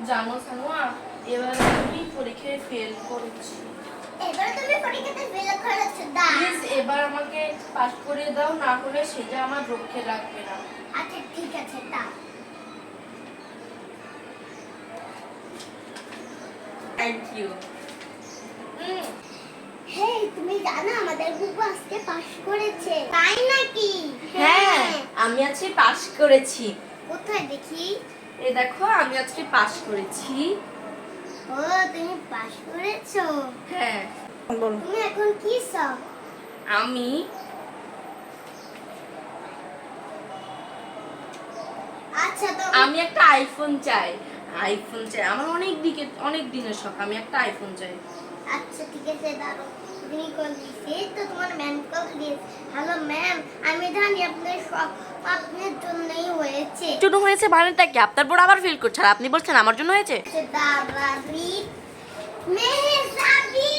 জানো সানুয়া, এবার আমি পরীক্ষায় ফেল করেছি। এবার তুমি পরীক্ষাতে ফেল করেছো? দাও প্লিজ এবার আমাকে পাস করে দাও, না হলে সেটা আমার রক্ষে রাখবে না। আচ্ছা ঠিক আছে, দাও। Thank you. হেই, তুমি জানো আমাদের বুবু আজকে পাস করেছে? তাই নাকি? হ্যাঁ, আমি আজকে পাস করেছি। কোথায় দেখি? এই দেখো, আমি আজকে পাস করেছি। ও, তুমি পাস করেছো? হ্যাঁ বলো। তুমি এখন কি চাও? আমি আচ্ছা তো আমি একটা আইফোন চাই। আইফোন চাই আমার অনেক দিনের শখ। আমি একটা আইফোন চাই। আচ্ছা ঠিক আছে, দাঁড়াও। তুমি কল দিয়েছি তো, তোমার ম্যাম কল দিয়েছে। হ্যালো ম্যাম, আমি জানি আপনার সব আপনার জন্যই হয়েছে। জন্য হয়েছে মানেটা কি? আপনার বড় আবার ফিল করছে আর আপনি বলছেন আমার জন্য হয়েছে? দাঁড়াবি মেহজাবি